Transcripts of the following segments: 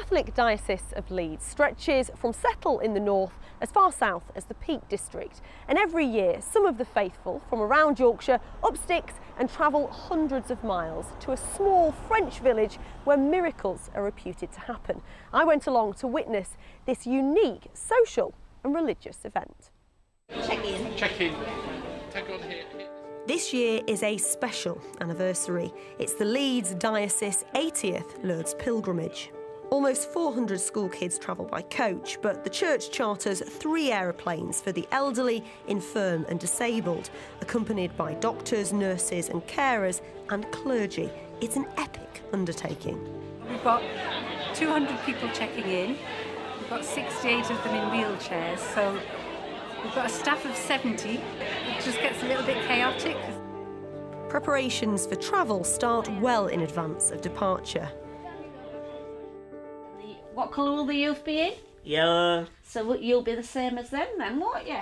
Catholic Diocese of Leeds stretches from Settle in the north as far south as the Peak District, and every year some of the faithful from around Yorkshire up sticks and travel hundreds of miles to a small French village where miracles are reputed to happen. I went along to witness this unique social and religious event. Check in. Check in. Take on here. This year is a special anniversary. It's the Leeds Diocese 80th Lourdes pilgrimage. Almost 400 school kids travel by coach, but the church charters 3 aeroplanes for the elderly, infirm and disabled, accompanied by doctors, nurses and carers and clergy. It's an epic undertaking. We've got 200 people checking in. We've got 68 of them in wheelchairs, so we've got a staff of 70. It just gets a little bit chaotic. Preparations for travel start well in advance of departure. What colour will the youth be in? Yellow. So you'll be the same as them then, won't you?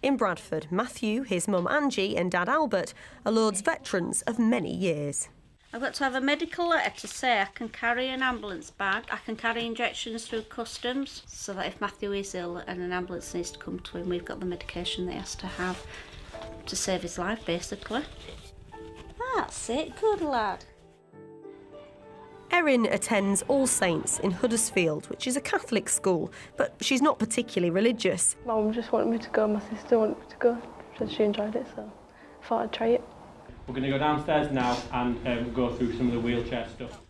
In Bradford, Matthew, his mum Angie and dad Albert are Lourdes veterans of many years. I've got to have a medical letter to say I can carry an ambulance bag, I can carry injections through customs, so that if Matthew is ill and an ambulance needs to come to him, we've got the medication that he has to have to save his life, basically. That's it, good lad. Erin attends All Saints in Huddersfield, which is a Catholic school, but she's not particularly religious. Mum just wanted me to go, my sister wanted me to go, said she enjoyed it, so I thought I'd try it. We're going to go downstairs now and go through some of the wheelchair stuff.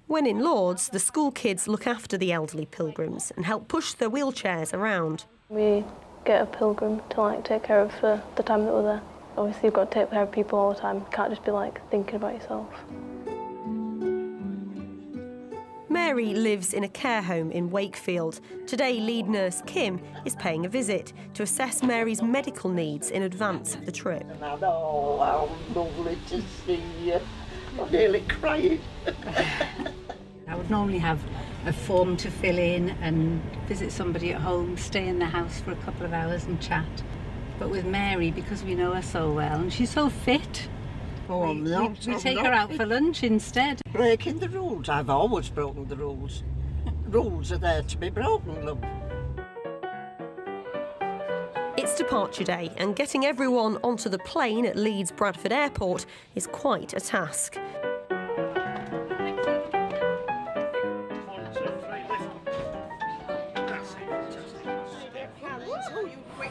When in Lourdes, the school kids look after the elderly pilgrims and help push their wheelchairs around. We get a pilgrim to take care of for the time that we're there. Obviously you've got to take care of people all the time, you can't just be thinking about yourself. Mary lives in a care home in Wakefield. Today, lead nurse Kim is paying a visit to assess Mary's medical needs in advance of the trip. Oh, how lovely to see you. I'm nearly crying. I would normally have a form to fill in and visit somebody at home, stay in the house for a couple of hours and chat. But with Mary, because we know her so well and she's so fit, we take her out for lunch instead. Breaking the rules. I've always broken the rules. Rules are there to be broken, love. It's departure day, and getting everyone onto the plane at Leeds Bradford Airport is quite a task.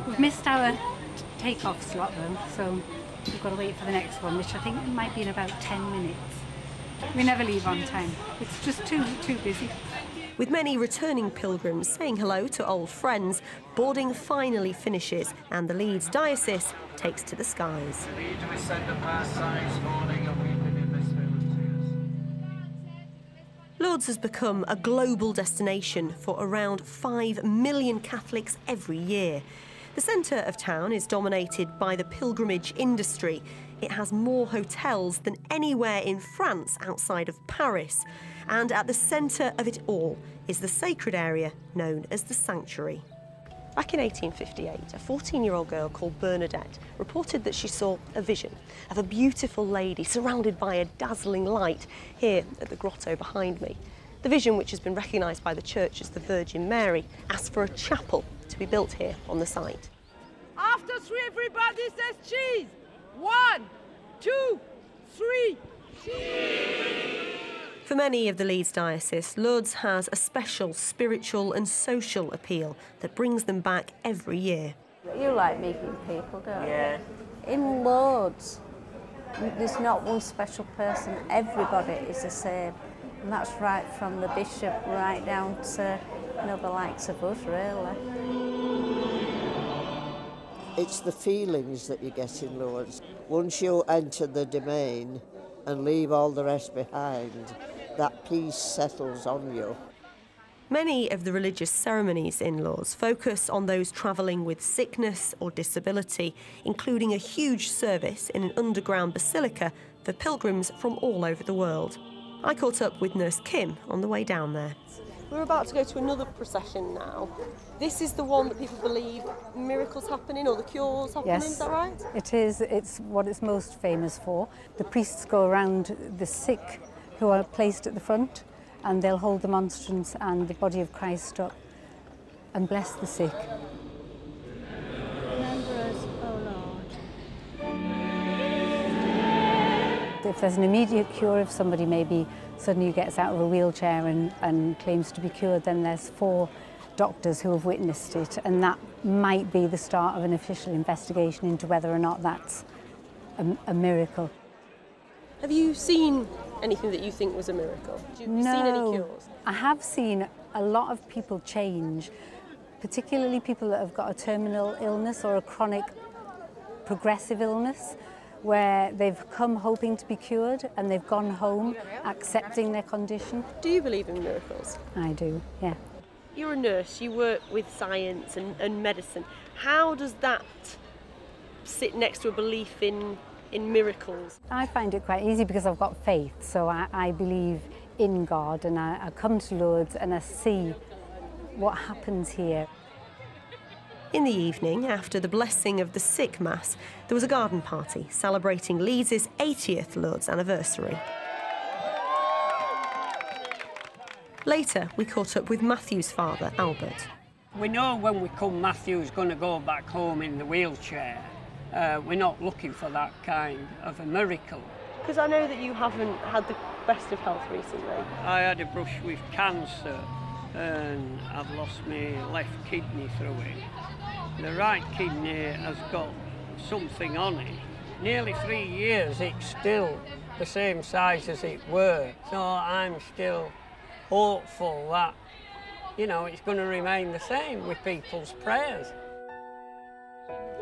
We've missed our take-off slot though, so we've got to wait for the next one, which I think might be in about 10 minutes. We never leave on time. It's just too busy. With many returning pilgrims saying hello to old friends, boarding finally finishes and the Leeds Diocese takes to the skies. Lourdes has become a global destination for around 5 million Catholics every year. The centre of town is dominated by the pilgrimage industry. It has more hotels than anywhere in France outside of Paris. And at the centre of it all is the sacred area known as the sanctuary. Back in 1858, a 14-year-old girl called Bernadette reported that she saw a vision of a beautiful lady surrounded by a dazzling light here at the grotto behind me. The vision, which has been recognised by the church as the Virgin Mary, asked for a chapel to be built here on the site. After 3, everybody says cheese. 1, 2, 3, cheese. For many of the Leeds Diocese, Lourdes has a special spiritual and social appeal that brings them back every year. You like meeting people, don't you? Yeah. In Lourdes, there's not one special person. Everybody is the same. And that's right from the bishop right down to the likes of us, really. It's the feelings that you get in Lourdes. Once you enter the domain and leave all the rest behind, that peace settles on you. Many of the religious ceremonies in Lourdes focus on those travelling with sickness or disability, including a huge service in an underground basilica for pilgrims from all over the world. I caught up with Nurse Kim on the way down there. We're about to go to another procession now. This is the one that people believe miracles happening or the cures happening, Yes, is that right? It is. It's what it's most famous for. The priests go around the sick who are placed at the front and they'll hold the monstrance and the body of Christ up and bless the sick. Remember us, O Lord. If there's an immediate cure, if somebody maybe suddenly gets out of a wheelchair and claims to be cured, then there's 4 doctors who have witnessed it, and that might be the start of an official investigation into whether or not that's a miracle. Have you seen anything that you think was a miracle? Have you seen any cures? I have seen a lot of people change, particularly people that have got a terminal illness or a chronic progressive illness, where they've come hoping to be cured and they've gone home accepting their condition. Do you believe in miracles? I do, yeah. You're a nurse, you work with science and medicine. How does that sit next to a belief in miracles? I find it quite easy because I've got faith, so I believe in God, and I come to Lourdes and I see what happens here. In the evening, after the blessing of the sick Mass, there was a garden party celebrating Leeds' 80th Lourdes anniversary. Later, we caught up with Matthew's father, Albert. We know when we come Matthew's going to go back home in the wheelchair. We're not looking for that kind of a miracle. Because I know that you haven't had the best of health recently. I had a brush with cancer and I've lost my left kidney through it. The right kidney has got something on it. Nearly 3 years, it's still the same size as it were. So I'm still hopeful that, you know, it's going to remain the same with people's prayers.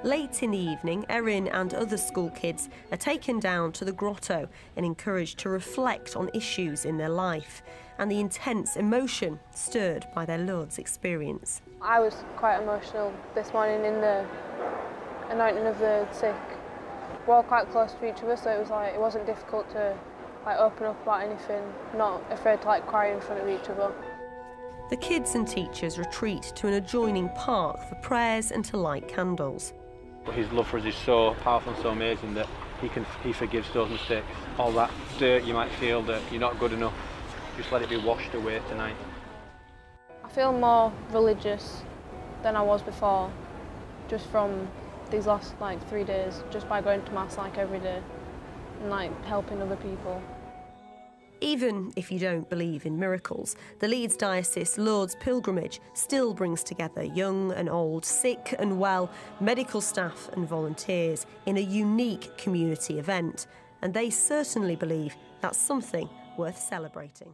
Late in the evening, Erin and other school kids are taken down to the grotto and encouraged to reflect on issues in their life and the intense emotion stirred by their Lourdes experience. I was quite emotional this morning in the anointing of the sick. We're all quite close to each other, so it was like it wasn't difficult to open up about anything, not afraid to cry in front of each other. The kids and teachers retreat to an adjoining park for prayers and to light candles. His love for us is so powerful and so amazing that he forgives those mistakes. All that dirt you might feel that you're not good enough, just let it be washed away tonight. I feel more religious than I was before, just from these last 3 days, just by going to Mass every day and helping other people. Even if you don't believe in miracles, the Leeds Diocese Lourdes pilgrimage still brings together young and old, sick and well, medical staff and volunteers in a unique community event. And they certainly believe that's something worth celebrating.